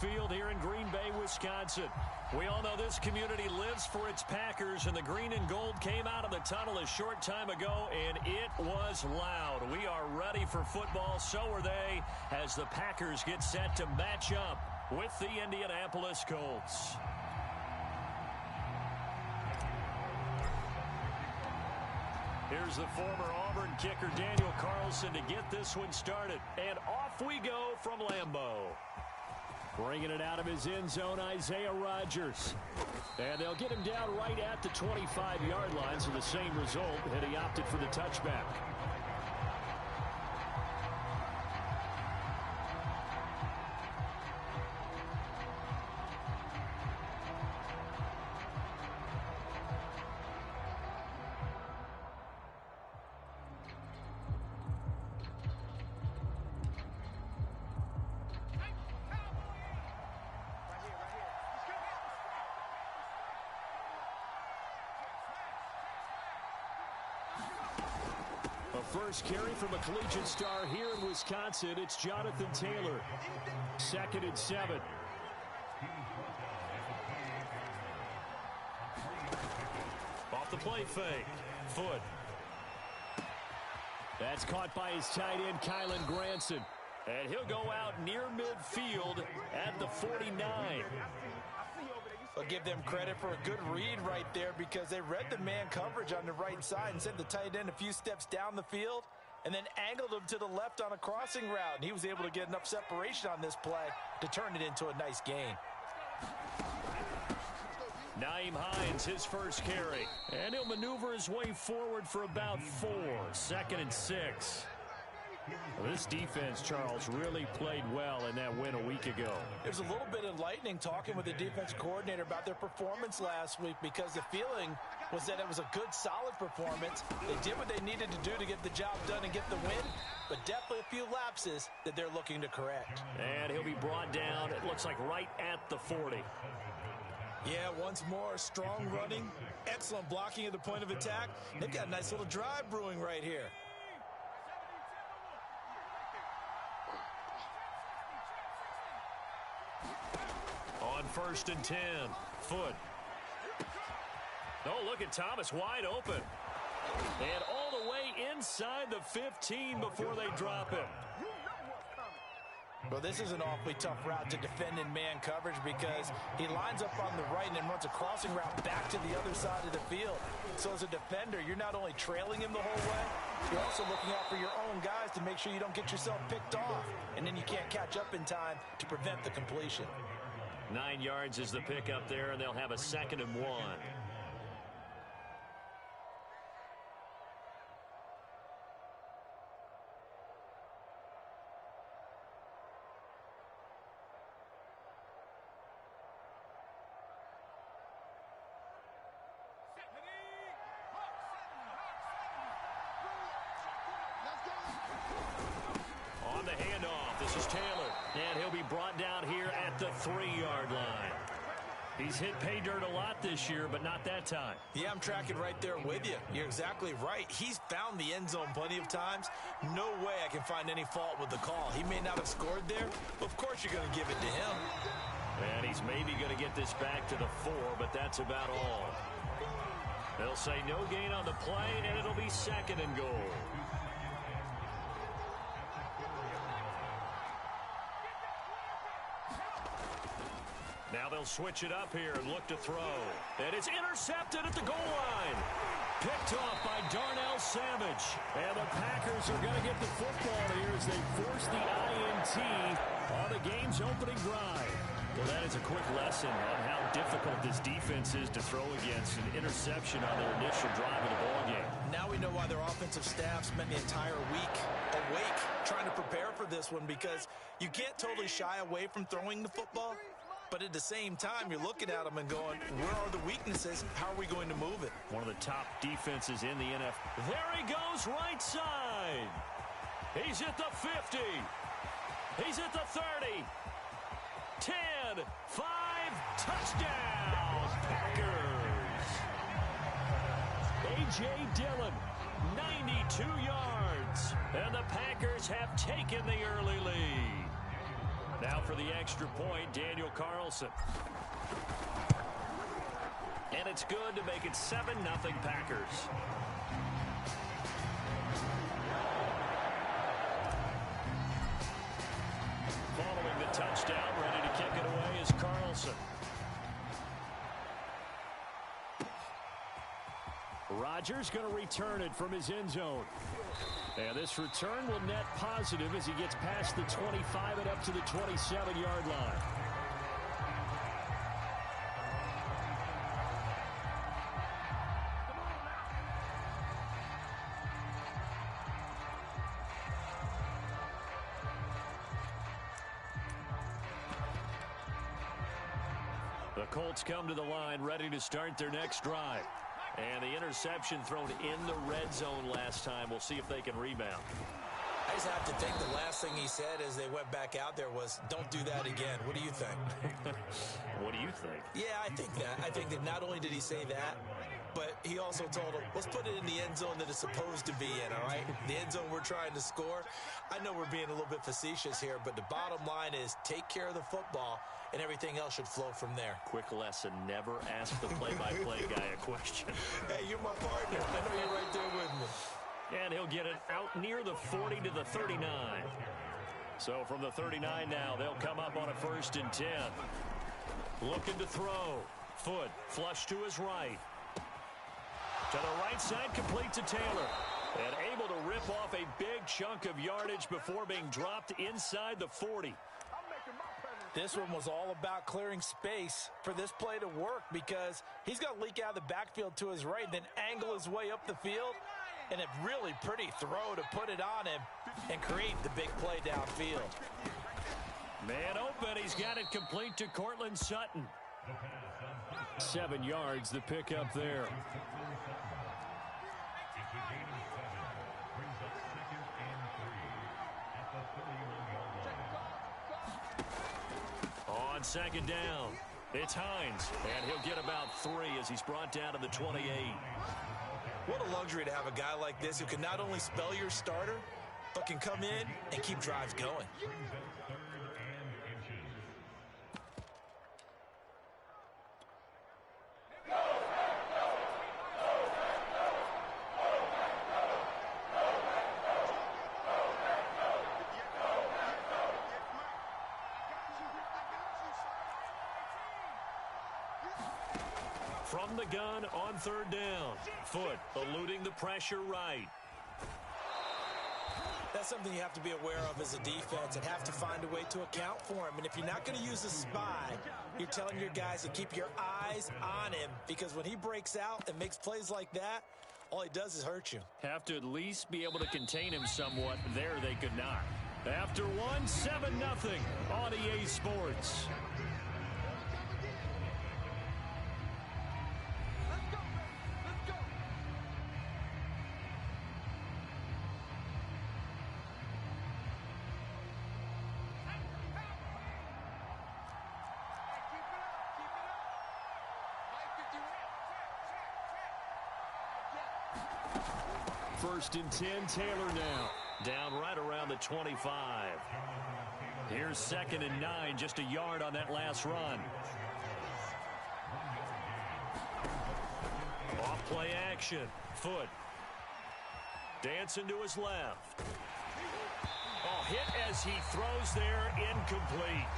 Field here in Green Bay, Wisconsin. We all know this community lives for its Packers, and the green and gold came out of the tunnel a short time ago, and it was loud. We are ready for football, so are they, as the Packers get set to match up with the Indianapolis Colts. Here's the former Auburn kicker, Daniel Carlson, to get this one started. And off we go from Lambeau. Bringing it out of his end zone, Isaiah Rodgers. And they'll get him down right at the 25-yard line, so the same result, and he opted for the touchback. First carry from a collegiate star here in Wisconsin. It's Jonathan Taylor. 2nd and 7. Off the play fake. Foot. That's caught by his tight end, Kylen Granson. And he'll go out near midfield at the 49. I'll give them credit for a good read right there because they read the man coverage on the right side and sent the tight end a few steps down the field and then angled him to the left on a crossing route. And he was able to get enough separation on this play to turn it into a nice gain. Nyheim Hines, his first carry. And he'll maneuver his way forward for about 4. 2nd and 6. Well, this defense, Charles, really played well in that win a week ago. It was a little bit enlightening talking with the defense coordinator about their performance last week because the feeling was that it was a good, solid performance. They did what they needed to do to get the job done and get the win, but definitely a few lapses that they're looking to correct. And he'll be brought down, it looks like right at the 40. Yeah, once more, strong running, excellent blocking at the point of attack. They've got a nice little drive brewing right here. On 1st and 10, Foot. Oh, look at Thomas wide open. And all the way inside the 15 before they drop him. Well, this is an awfully tough route to defend in man coverage because he lines up on the right and then runs a crossing route back to the other side of the field. So as a defender, you're not only trailing him the whole way, you're also looking out for your own guys to make sure you don't get yourself picked off. And then you can't catch up in time to prevent the completion. 9 yards is the pick up there, and they'll have a 2nd and 1. On the handoff, this is Taylor. And he'll be brought down here at the 3-yard line. He's hit pay dirt a lot this year, but not that time. Yeah, I'm tracking right there with you. You're exactly right. He's found the end zone plenty of times. No way I can find any fault with the call. He may not have scored there, but of course you're going to give it to him. And he's maybe going to get this back to the 4, but that's about all. They'll say no gain on the play, and it'll be 2nd and goal. Now they'll switch it up here and look to throw. And it's intercepted at the goal line. Picked off by Darnell Savage. And the Packers are going to get the football here as they force the INT on the game's opening drive. Well, that is a quick lesson on how difficult this defense is to throw against an interception on their initial drive of the ballgame. Now we know why their offensive staff spent the entire week awake trying to prepare for this one because you can't totally shy away from throwing the football. But at the same time, you're looking at them and going, where are the weaknesses? How are we going to move it? One of the top defenses in the NFL. There he goes, right side. He's at the 50. He's at the 30. 10, 5, touchdown, Packers. A.J. Dillon, 92 yards. And the Packers have taken the early lead. Now for the extra point, Daniel Carlson. And it's good to make it 7-0 Packers. Following the touchdown, ready to kick it away is Carlson. Rodgers going to return it from his end zone. And this return will net positive as he gets past the 25 and up to the 27-yard line. The Colts come to the line ready to start their next drive. And the interception thrown in the red zone last time. We'll see if they can rebound. I just have to think the last thing he said as they went back out there was, don't do that again. What do you think? What do you think? Yeah, I think that. I think that not only did he say that, but he also told him, let's put it in the end zone that it's supposed to be in, all right? The end zone we're trying to score. I know we're being a little bit facetious here, but the bottom line is take care of the football, and everything else should flow from there. Quick lesson, never ask the play-by-play guy a question. Hey, you're my partner. I know you're right there with me. And he'll get it out near the 40 to the 39. So from the 39 now, they'll come up on a 1st and 10. Looking to throw. Foot flush to his right. To the right side, complete to Taylor. And able to rip off a big chunk of yardage before being dropped inside the 40. This one was all about clearing space for this play to work because he's going to leak out of the backfield to his right, then angle his way up the field. And a really pretty throw to put it on him and create the big play downfield. Man open, he's got it complete to Cortland Sutton. 7 yards, the pickup there. On 2nd down, it's Hines, and he'll get about 3 as he's brought down to the 28. What a luxury to have a guy like this who can not only spell your starter, but can come in and keep drives going. From the gun on 3rd down. Foot eluding the pressure right. That's something you have to be aware of as a defense and have to find a way to account for him. And if you're not going to use a spy, you're telling your guys to keep your eyes on him because when he breaks out and makes plays like that, all he does is hurt you. Have to at least be able to contain him somewhat. There they could not. After one, 7-0 on EA Sports. First and 10, Taylor now. Down right around the 25. Here's 2nd and 9, just a yard on that last run. Off play action. Foot. Dancing to his left. Oh, hit as he throws there, incomplete.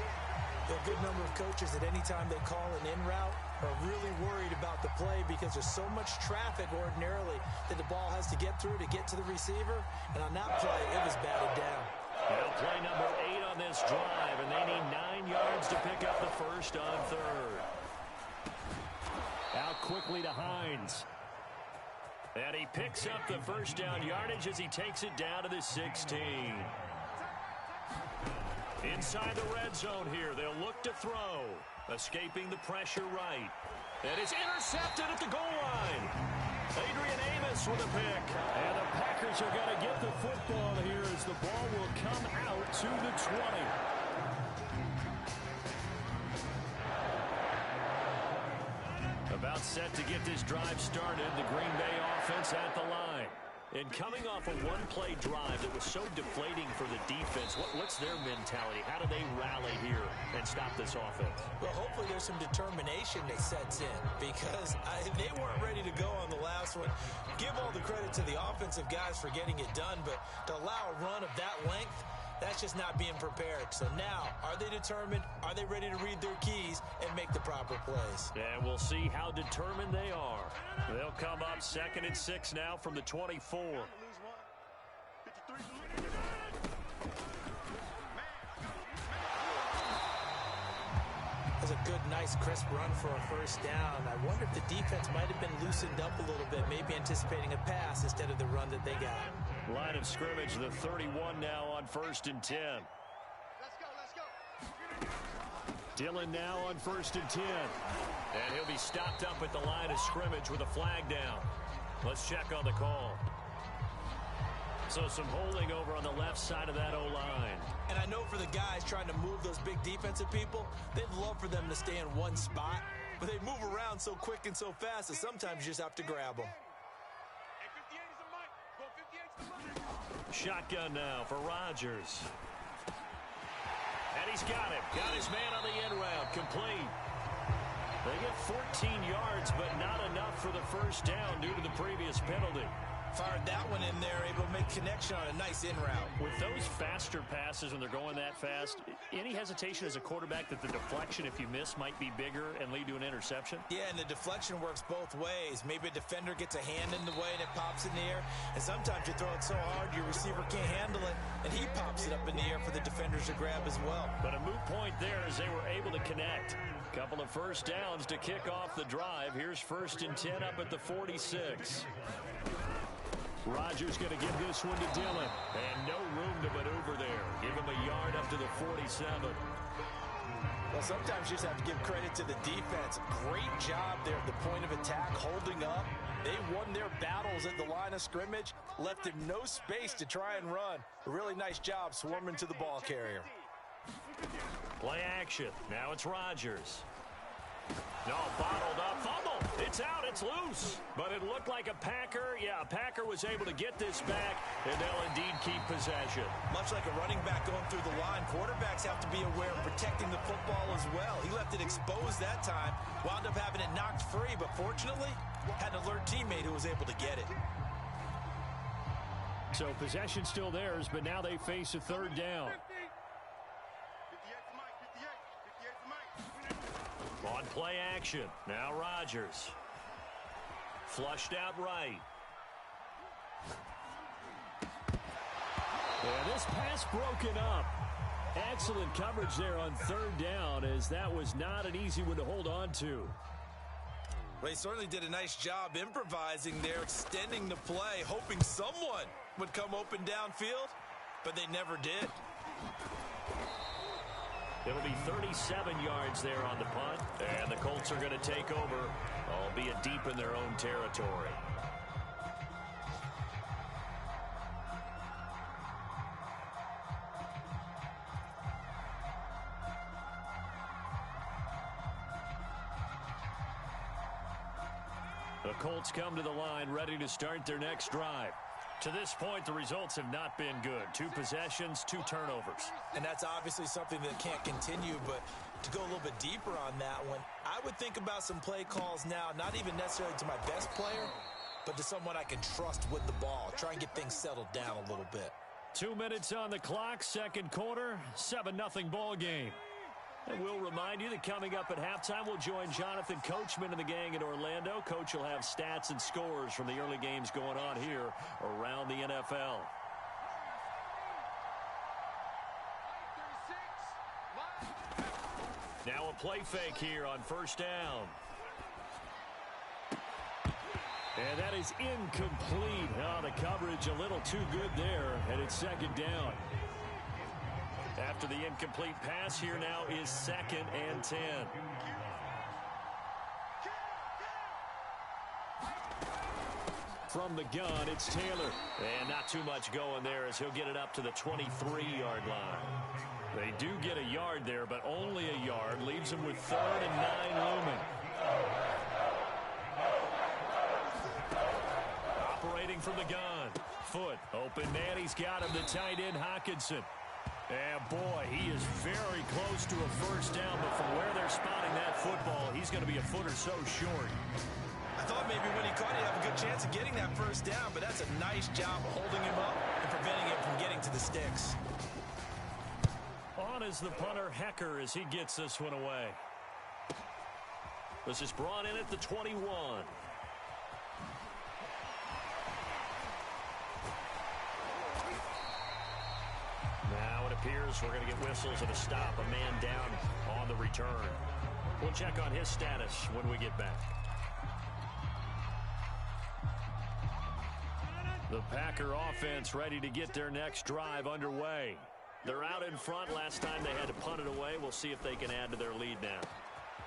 A good number of coaches at any time they call an in route are really worried about the play because there's so much traffic ordinarily that the ball has to get through to get to the receiver. And on that play, it was batted down. Now play number 8 on this drive, and they need 9 yards to pick up the first on 3rd. Out quickly to Hines. And he picks up the first down yardage as he takes it down to the 16. Inside the red zone here, they'll look to throw. Escaping the pressure right. And it's intercepted at the goal line. Adrian Amos with a pick. And the Packers are going to get the football here as the ball will come out to the 20. About set to get this drive started. The Green Bay offense at the line. And coming off a one-play drive that was so deflating for the defense, what's their mentality? How do they rally here and stop this offense? Well, hopefully there's some determination that sets in because they weren't ready to go on the last one. Give all the credit to the offensive guys for getting it done, but to allow a run of that length, that's just not being prepared. So now, are they determined? Are they ready to read their keys and make the proper plays? And we'll see how determined they are. They'll come up 2nd and 6 now from the 24. That's a good, nice, crisp run for a first down. I wonder if the defense might have been loosened up a little bit, maybe anticipating a pass instead of the run that they got. Line of scrimmage, the 31 now on 1st and 10. Let's go. Dillon now on 1st and 10. And he'll be stopped up at the line of scrimmage with a flag down. Let's check on the call. So some holding over on the left side of that O-line. And I know for the guys trying to move those big defensive people, they'd love for them to stay in one spot, but they move around so quick and so fast that sometimes you just have to grab them. Shotgun now for Rodgers. And he's got him. Got his man on the end route. Complete. They get 14 yards, but not enough for the first down due to the previous penalty. Fired that one in there, able to make connection on a nice in route. With those faster passes when they're going that fast, any hesitation as a quarterback that the deflection, if you miss, might be bigger and lead to an interception? Yeah, and the deflection works both ways. Maybe a defender gets a hand in the way and it pops in the air. And sometimes you throw it so hard your receiver can't handle it, and he pops it up in the air for the defenders to grab as well. But a moot point there as they were able to connect. Couple of first downs to kick off the drive. Here's 1st and 10 up at the 46. Rodgers going to give this one to Dillon. And no room to maneuver there. Give him a yard up to the 47. Well, sometimes you just have to give credit to the defense. Great job there at the point of attack, holding up. They won their battles at the line of scrimmage, left him no space to try and run. A really nice job swarming to the ball carrier. Play action. Now it's Rodgers. No, bottled up. Fumble. It's out. It's loose. But it looked like a Packer. Yeah, a Packer was able to get this back, and they'll indeed keep possession. Much like a running back going through the line, quarterbacks have to be aware of protecting the football as well. He left it exposed that time, wound up having it knocked free, but fortunately, had an alert teammate who was able to get it. So possession still theirs, but now they face a 3rd down. On play action. Now Rodgers. Flushed out right. And this pass broken up. Excellent coverage there on 3rd down, as that was not an easy one to hold on to. Well, he certainly did a nice job improvising there, extending the play, hoping someone would come open downfield, but they never did. It'll be 37 yards there on the punt, and the Colts are going to take over, albeit deep in their own territory. The Colts come to the line ready to start their next drive. To this point, the results have not been good. 2 possessions, 2 turnovers. And that's obviously something that can't continue, but to go a little bit deeper on that one, I would think about some play calls now, not even necessarily to my best player, but to someone I can trust with the ball. Try and get things settled down a little bit. 2 minutes on the clock, 2nd quarter, 7-0 ball game. And we'll remind you that coming up at halftime, we'll join Jonathan Coachman and the gang in Orlando. Coach will have stats and scores from the early games going on here around the NFL. Now a play fake here on 1st down. And that is incomplete. Oh, the coverage a little too good there, and it's 2nd down. After the incomplete pass, here now is 2nd and 10. From the gun, it's Taylor. And not too much going there as he'll get it up to the 23-yard line. They do get a yard there, but only a yard. Leaves them with 3rd and 9 looming. Operating from the gun. Foot. Open man. He's got him. The tight end, Hockenson. And, boy, he is very close to a first down. But from where they're spotting that football, he's going to be a foot or so short. I thought maybe when he caught it, he'd have a good chance of getting that first down. But that's a nice job holding him up and preventing him from getting to the sticks. On is the punter, Hecker, as he gets this one away. This is brought in at the 21. Now it appears we're going to get whistles and a stop. A man down on the return. We'll check on his status when we get back. The Packer offense ready to get their next drive underway. They're out in front. Last time they had to punt it away. We'll see if they can add to their lead now.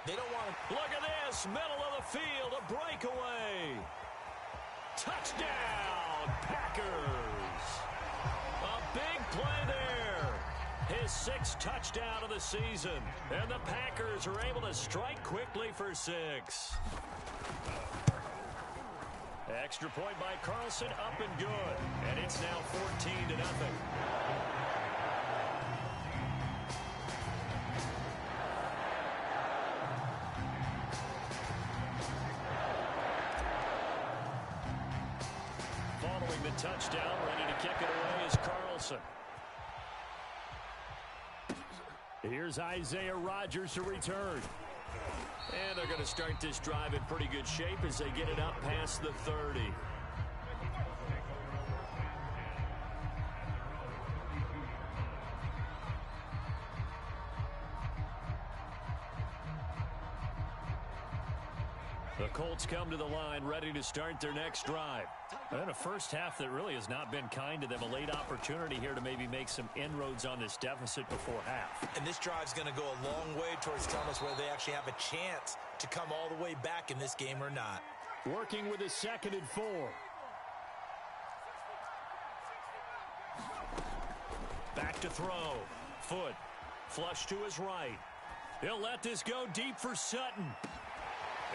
They don't want to. Look at this. Middle of the field. A breakaway. Touchdown, Packers. A big play there. His 6th touchdown of the season. And the Packers are able to strike quickly for 6. Extra point by Carlson, up and good. And it's now 14-0. Following the touchdown, ready to kick it away is Carlson. Here's Isaiah Rodgers to return. And they're going to start this drive in pretty good shape as they get it up past the 30. The Colts come to the line ready to start their next drive. And a first half that really has not been kind to them. A late opportunity here to maybe make some inroads on this deficit before half. And this drive's going to go a long way towards telling us whether they actually have a chance to come all the way back in this game or not. Working with a 2nd and 4. Back to throw. Foot. Flush to his right. He'll let this go deep for Sutton.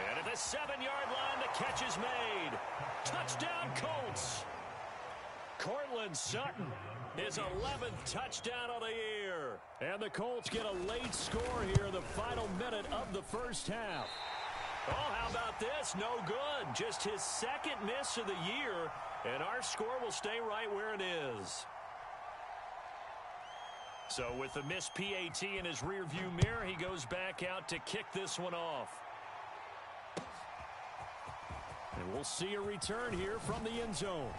And at the 7-yard line, the catch is made. Touchdown, Colts. Cortland Sutton, his 11th touchdown of the year. And the Colts get a late score here in the final minute of the first half. Oh, how about this? No good. Just his 2nd miss of the year. And our score will stay right where it is. So with the missed PAT in his rearview mirror, he goes back out to kick this one off. And we'll see a return here from the end zone.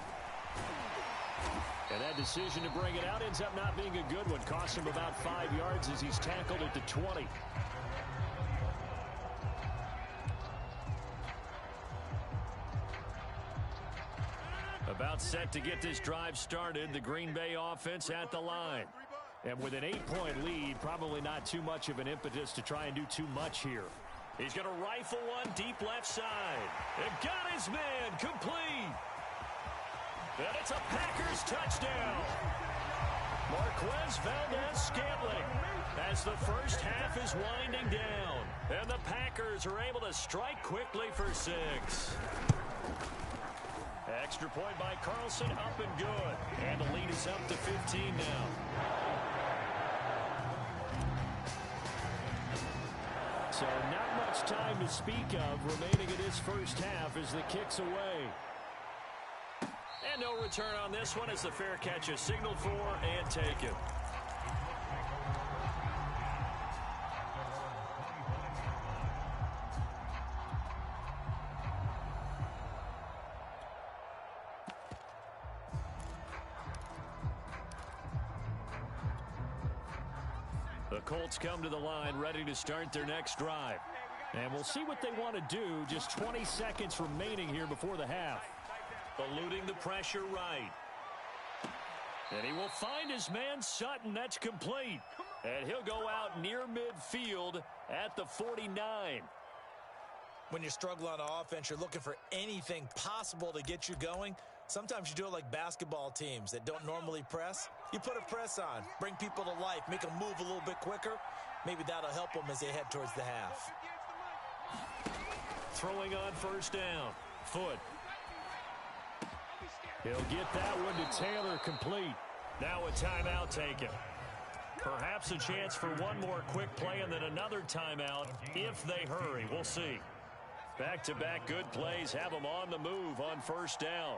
And that decision to bring it out ends up not being a good one. Costs him about 5 yards as he's tackled at the 20. About set to get this drive started. The Green Bay offense at the line. And with an 8-point lead, probably not too much of an impetus to try and do too much here. He's going to rifle one deep left side. And got his man complete. And it's a Packers touchdown. Marquez Valdez-Scantling as the first half is winding down. And the Packers are able to strike quickly for 6. Extra point by Carlson, up and good. And the lead is up to 15 now. So not much time to speak of remaining in this first half as the kick's away. And no return on this one as the fair catch is signaled for and taken. The Colts come to the line ready to start their next drive. And we'll see what they want to do. Just 20 seconds remaining here before the half. Eluding the pressure right. And he will find his man Sutton. That's complete. And he'll go out near midfield at the 49. When you struggle on offense, you're looking for anything possible to get you going. Sometimes you do it like basketball teams that don't normally press. You put a press on, bring people to life, make them move a little bit quicker. Maybe that'll help them as they head towards the half. Throwing on first down. Foot. He'll get that one to Taylor complete. Now a timeout taken. Perhaps a chance for one more quick play and then another timeout if they hurry. We'll see. Back-to-back good plays have them on the move on first down.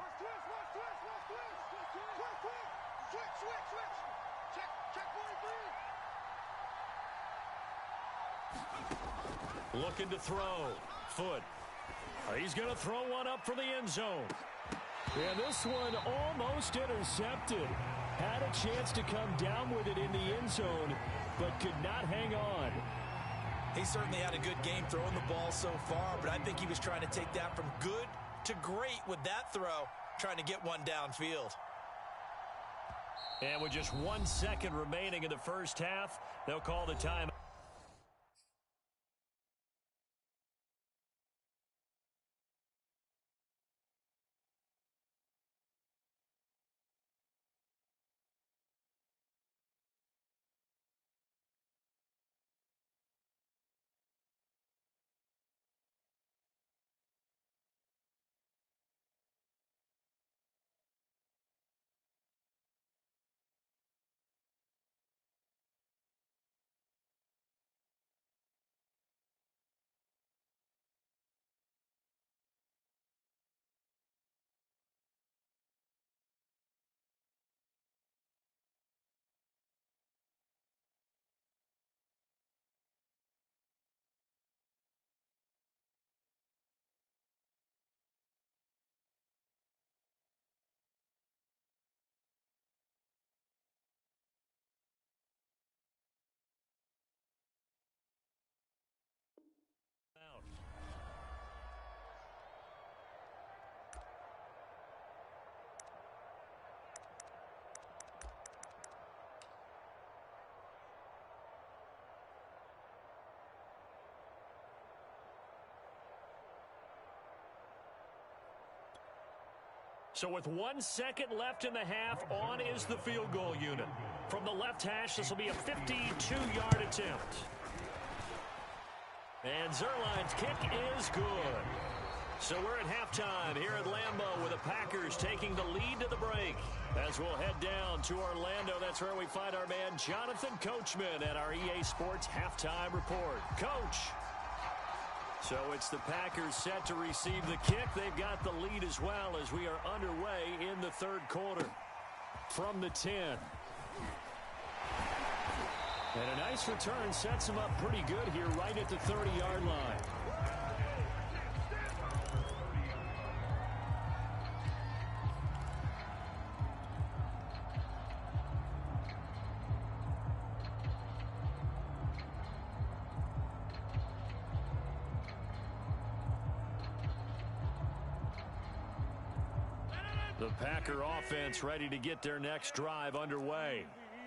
Looking to throw. Foot. He's going to throw one up for the end zone. And this one almost intercepted. Had a chance to come down with it in the end zone, but could not hang on. He certainly had a good game throwing the ball so far, but I think he was trying to take that from good to great with that throw, trying to get one downfield. And with just 1 second remaining in the first half, they'll call the time. So with 1 second left in the half, on is the field goal unit. From the left hash, this will be a 52-yard attempt. And Zerline's kick is good. So we're at halftime here at Lambeau with the Packers taking the lead to the break. As we'll head down to Orlando, that's where we find our man Jonathan Coachman at our EA Sports Halftime Report. Coach. So it's the Packers set to receive the kick. They've got the lead as well as we are underway in the third quarter. From the 10. And a nice return sets them up pretty good here right at the 30-yard line. The Packer offense ready to get their next drive underway.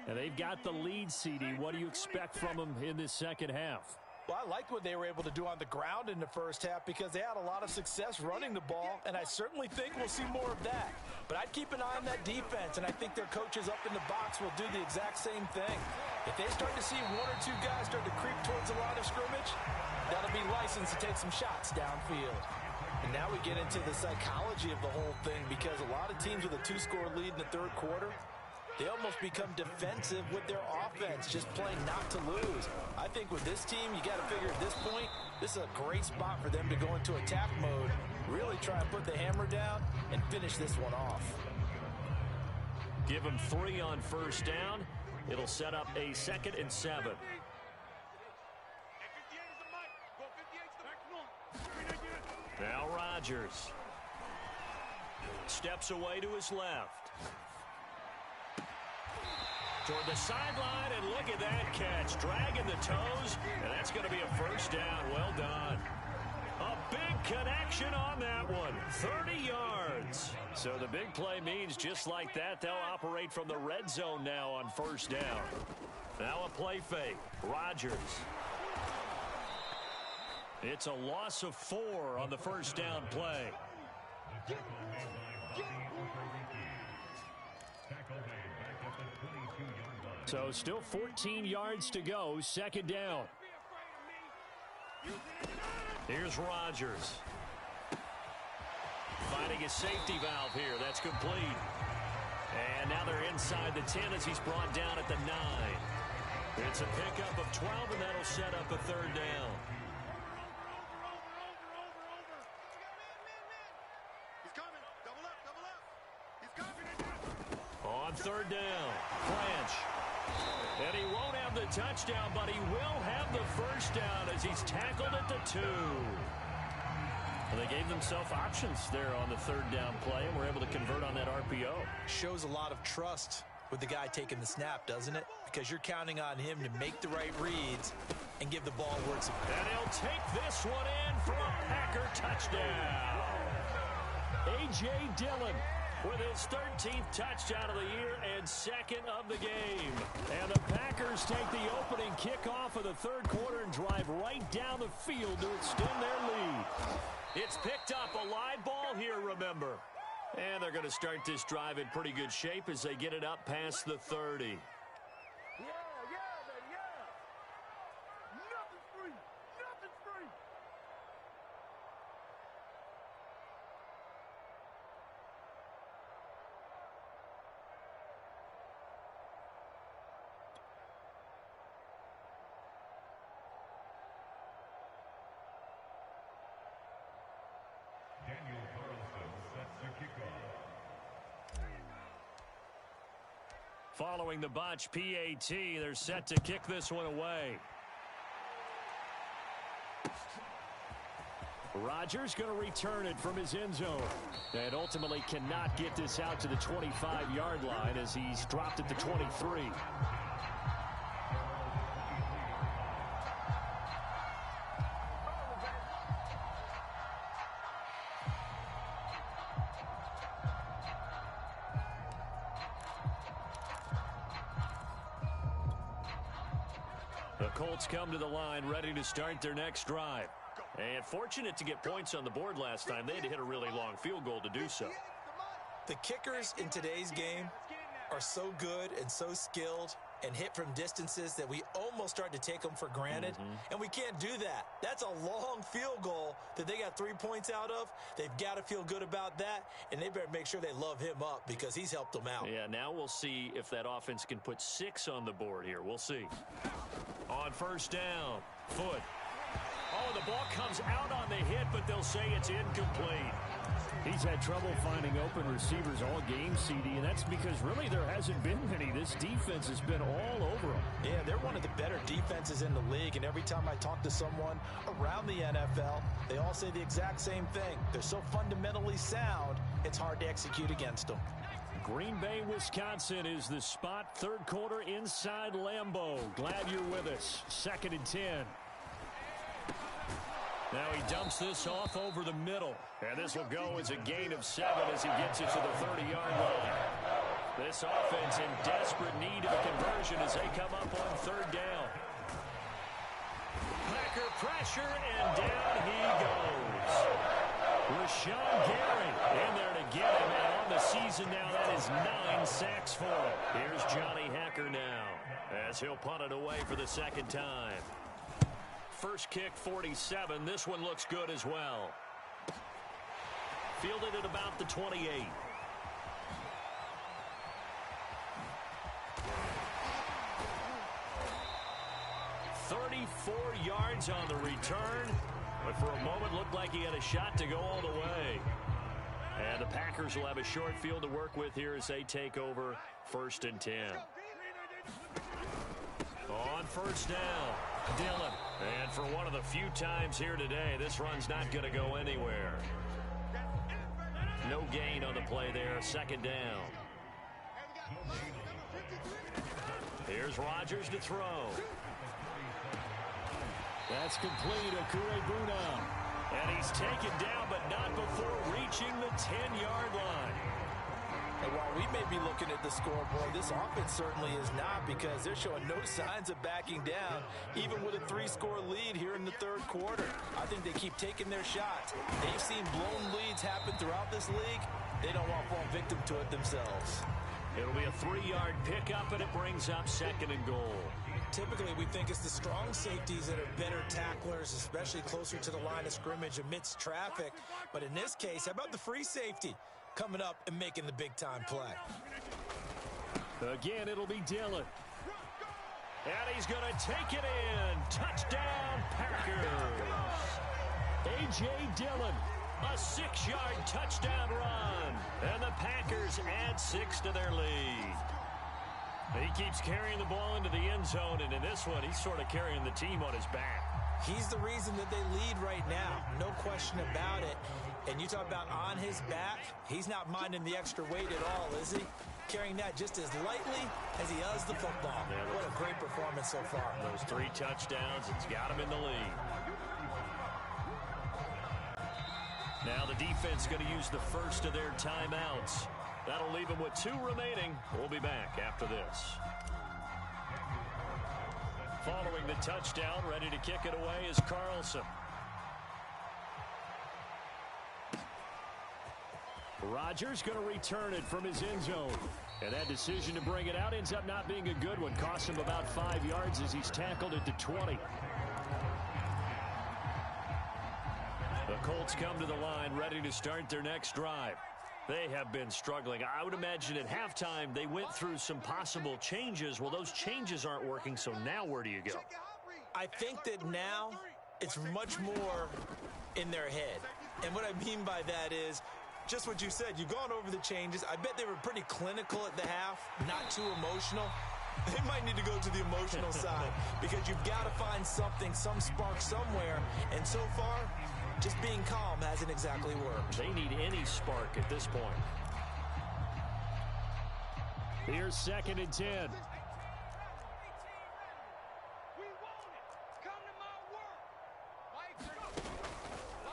And they've got the lead, CD. What do you expect from them in this second half? Well, I liked what they were able to do on the ground in the first half because they had a lot of success running the ball, and I certainly think we'll see more of that. But I'd keep an eye on that defense, and I think their coaches up in the box will do the exact same thing. If they start to see one or two guys start to creep towards the line of scrimmage, that'll be licensed to take some shots downfield. And now we get into the psychology of the whole thing because a lot of teams with a 2-score lead in the third quarter, they almost become defensive with their offense, just playing not to lose. I think with this team, you got to figure at this point, this is a great spot for them to go into attack mode, really try and put the hammer down and finish this one off. Give them 3 on first down. It'll set up a 2nd and 7. Now Rodgers steps away to his left. Toward the sideline, and look at that catch. Dragging the toes, and that's going to be a first down. Well done. A big connection on that one. 30 yards. So the big play means just like that, they'll operate from the red zone now on first down. Now a play fake. Rodgers. It's a loss of 4 on the first down play. So still 14 yards to go, second down. finding his safety valve here. That's complete. And now they're inside the 10 as he's brought down at the 9. It's a pickup of 12, and that'll set up a third down. He's coming. Double up, double up. He's coming. On third down, French. And he won't have the touchdown, but he will have the first down as he's tackled at the 2. And they gave themselves options there on the third down play, and were able to convert on that RPO. Shows a lot of trust with the guy taking the snap, doesn't it? Because you're counting on him to make the right reads and give the ball where it's. And he'll take this one in for a Packer touchdown. A.J. Dillon with his 13th touchdown of the year and second of the game. And the Packers take the opening kickoff of the third quarter and drive right down the field to extend their lead. It's picked up, a live ball here, remember. And they're going to start this drive in pretty good shape as they get it up past the 30. Following the botch PAT, they're set to kick this one away. Rodgers going to return it from his end zone. And ultimately cannot get this out to the 25-yard line as he's dropped at the 23. The Colts come to the line ready to start their next drive. And fortunate to get points on the board last time. They had to hit a really long field goal to do so. The kickers in today's game are so good and so skilled and hit from distances that we almost start to take them for granted. And we can't do that. That's a long field goal that they got 3 points out of. They've got to feel good about that, and they better make sure they love him up because he's helped them out. Yeah, now we'll see if that offense can put 6 on the board here. We'll see. On first down, Foot. Oh, the ball comes out on the hit, but they'll say it's incomplete. He's had trouble finding open receivers all game, CD, and that's because really there hasn't been many. This defense has been all over them. Yeah, they're one of the better defenses in the league, and every time I talk to someone around the NFL, they all say the exact same thing. They're so fundamentally sound, it's hard to execute against them. Green Bay, Wisconsin is the spot. Third quarter inside Lambeau. Glad you're with us. 2nd and 10. Now he dumps this off over the middle. And this will go as a gain of 7 as he gets it to the 30-yard line. This offense in desperate need of a conversion as they come up on third down. Packer pressure, and down he goes. Rashawn Gary in there to get him. And on the season now, that is 9 sacks for him. Here's Johnny Hacker now as he'll punt it away for the second time. First kick, 47. This one looks good as well. Fielded at about the 28. "34 yards on the return, but for a moment looked like he had a shot to go all the way. And the Packers will have a short field to work with here as they take over 1st and 10. On first down, Dillon. And for one of the few times here today, this run's not going to go anywhere. No gain on the play there, 2nd down. Here's Rodgers to throw. That's complete, Okurebuna. And he's taken down, but not before reaching the 10-yard line. And while we may be looking at the scoreboard, this offense certainly is not, because they're showing no signs of backing down, even with a 3-score lead here in the third quarter. I think they keep taking their shots. They've seen blown leads happen throughout this league. They don't want to fall victim to it themselves. It'll be a 3-yard pickup, and it brings up 2nd and goal. typically we think it's the strong safeties that are better tacklers, especially closer to the line of scrimmage amidst traffic. But in this case, how about the free safety coming up and making the big-time play? Again, it'll be Dillon. And he's going to take it in. Touchdown, Packers. A.J. Dillon, a 6-yard touchdown run. And the Packers add 6 to their lead. He keeps carrying the ball into the end zone, and in this one, he's sort of carrying the team on his back. He's the reason that they lead right now. No question about it. And you talk about on his back, he's not minding the extra weight at all, is he? Carrying that just as lightly as he does the football. Yeah, what a great performance so far. Those 3 touchdowns, it's got him in the lead. Now the defense going to use the first of their timeouts. That'll leave them with 2 remaining. We'll be back after this. Following the touchdown, ready to kick it away is Carlson. Rodgers going to return it from his end zone. And that decision to bring it out ends up not being a good one. Cost him about 5 yards as he's tackled at the 20. The Colts come to the line ready to start their next drive. They have been struggling. I would imagine at halftime they went through some possible changes. Well, those changes aren't working, so now where do you go? I think that now it's much more in their head. And what I mean by that is just what you said. You've gone over the changes. I bet they were pretty clinical at the half, not too emotional. They might need to go to the emotional side because you've got to find something, some spark somewhere. And so far, just being calm hasn't exactly worked. They need any spark at this point. Here's 2nd and 10.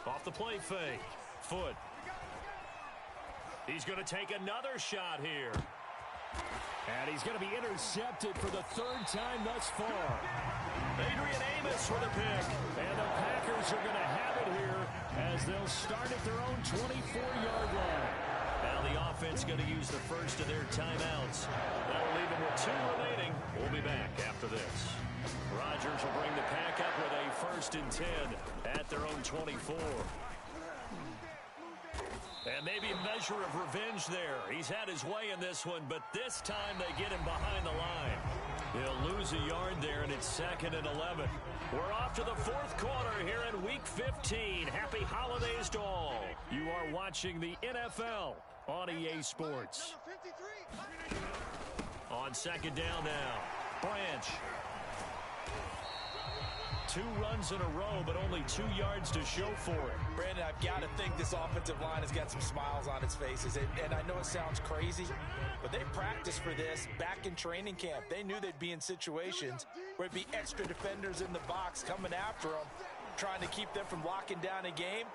Off the play fake. Foot. He's going to take another shot here. And he's going to be intercepted for the 3rd time thus far. Adrian Amos with a pick. And the Packers are going to have it here as they'll start at their own 24-yard line. Now the offense going to use the first of their timeouts. That'll leave them with 2 remaining. We'll be back after this. Rodgers will bring the Pack up with a 1st and 10 at their own 24. And maybe a measure of revenge there. He's had his way in this one, but this time they get him behind the line. He'll lose a yard there, and it's 2nd and 11. We're off to the 4th quarter here in Week 15. Happy holidays to all. You are watching the NFL on EA Sports. On 2nd down now, Branch. 2 runs in a row, but only 2 yards to show for it. Brandon, I've got to think this offensive line has got some smiles on its faces. And I know it sounds crazy, but they practiced for this back in training camp. They knew they'd be in situations where it'd be extra defenders in the box coming after them, trying to keep them from locking down a game.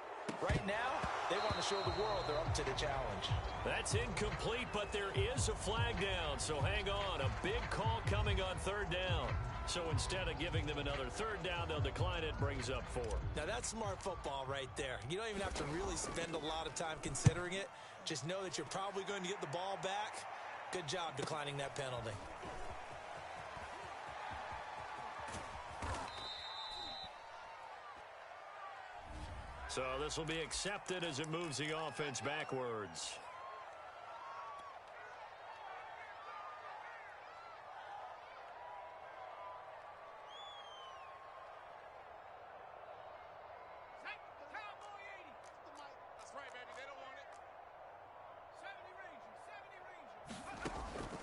Right now, they want to show the world they're up to the challenge. That's incomplete, but there is a flag down, so hang on. A big call coming on 3rd down. So instead of giving them another 3rd down, they'll decline it, brings up 4. Now that's smart football right there. You don't even have to really spend a lot of time considering it. Just know that you're probably going to get the ball back. Good job declining that penalty. So this will be accepted as it moves the offense backwards.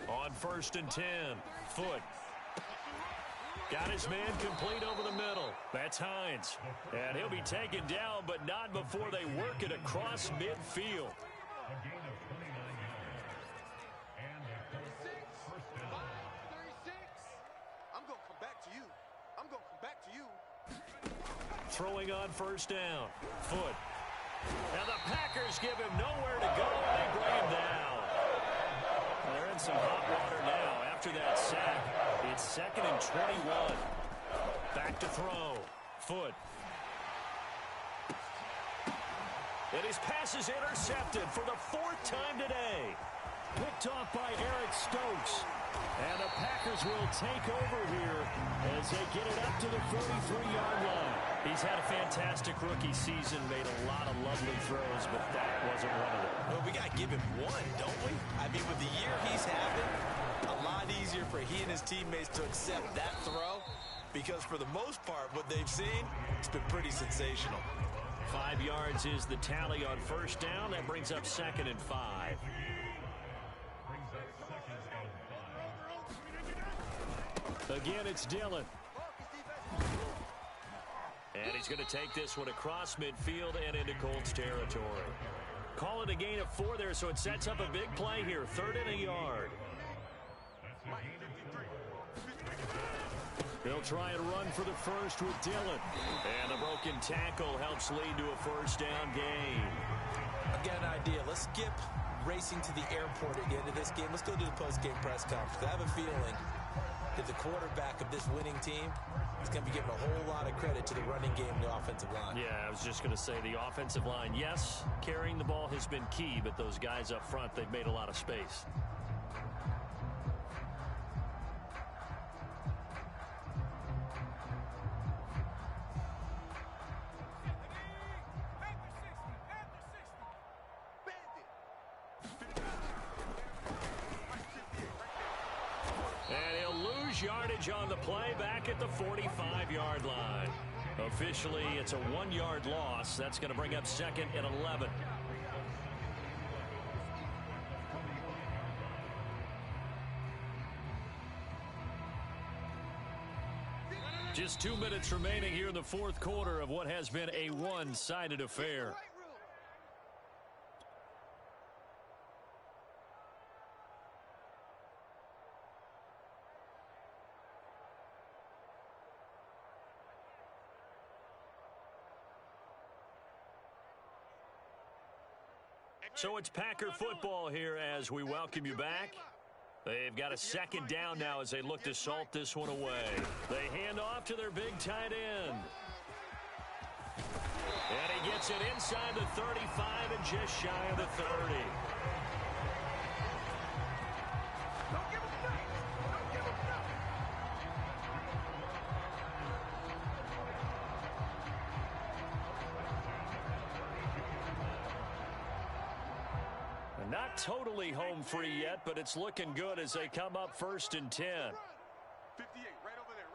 On 1st and 10, Foot. Got his man complete over the middle. That's Hines. And he'll be taken down, but not before they work it across midfield. I'm going to come back to you. I'm going to come back to you. Throwing on 1st down. Foot. And the Packers give him nowhere to go, and they bring him down. They're in some hot water now after that sack. It's 2nd and 21. Back to throw. Foot. And his pass is intercepted for the 4th time today. Picked off by Eric Stokes. And the Packers will take over here as they get it up to the 33-yard line. He's had a fantastic rookie season, made a lot of lovely throws, but that wasn't one of them. Well, we got to give him one, don't we? I mean, with the year he's having, a lot easier for he and his teammates to accept that throw because for the most part, what they've seen, it's been pretty sensational. 5 yards is the tally on first down. That brings up 2nd and 5. Again, it's Dillon. And he's going to take this one across midfield and into Colts territory. Call it a gain of 4 there, so it sets up a big play here. 3rd and a yard. They'll try and run for the first with Dillon. And the broken tackle helps lead to a first down gain. I've got an idea. Let's skip racing to the airport at the end of this game. Let's go to the post-game press conference. I have a feeling that the quarterback of this winning team is going to be giving a whole lot of credit to the running game and the offensive line. Yeah, I was just going to say the offensive line, yes, carrying the ball has been key, but those guys up front, they've made a lot of space. Yardage on the play back at the 45-yard line. Officially, it's a 1-yard loss. That's going to bring up 2nd and 11. Just 2 minutes remaining here in the 4th quarter of what has been a one-sided affair. So it's Packer football here as we welcome you back. They've got a 2nd down now as they look to salt this one away. They hand off to their big tight end. And he gets it inside the 35 and just shy of the 30. Not totally home free yet, but it's looking good as they come up 1st and 10. 58, right over there.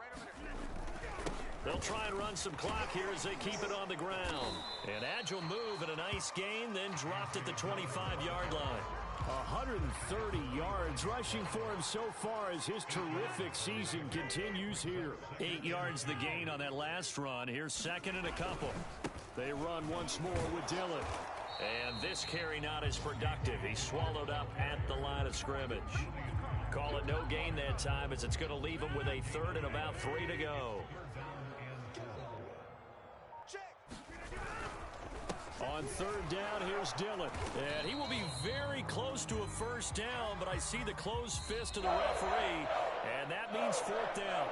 They'll try and run some clock here as they keep it on the ground. An agile move and a nice gain, then dropped at the 25-yard line. 130 yards rushing for him so far as his terrific season continues here. 8 yards the gain on that last run. Here's 2nd and a couple. They run once more with Dillon. And this carry not as productive. He's swallowed up at the line of scrimmage. Call it no gain that time as it's going to leave him with a 3rd and about 3 to go. On 3rd down, here's Dillon. And he will be very close to a first down, but I see the closed fist of the referee, and that means 4th down.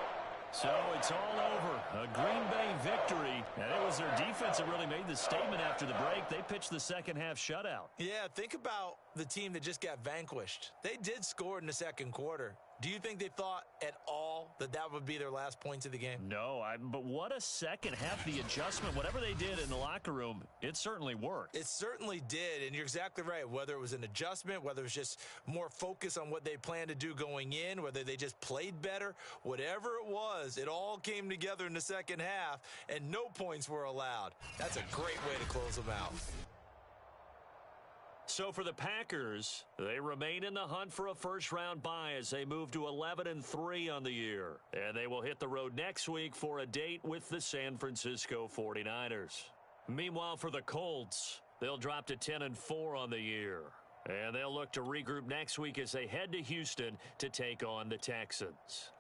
So it's all over. A Green Bay victory. And it was their defense that really made the statement after the break. They pitched the second-half shutout. Yeah, think about the team that just got vanquished. They did score in the 2nd quarter. Do you think they thought at all that that would be their last points of the game? No, but what a second half. The adjustment, whatever they did in the locker room, it certainly worked. It certainly did, and you're exactly right. Whether it was an adjustment, whether it was just more focus on what they planned to do going in, whether they just played better, whatever it was, it all came together in the second half, and no points were allowed. That's a great way to close them out. So for the Packers, they remain in the hunt for a first-round bye as they move to 11-3 on the year. And they will hit the road next week for a date with the San Francisco 49ers. Meanwhile, for the Colts, they'll drop to 10-4 on the year. And they'll look to regroup next week as they head to Houston to take on the Texans.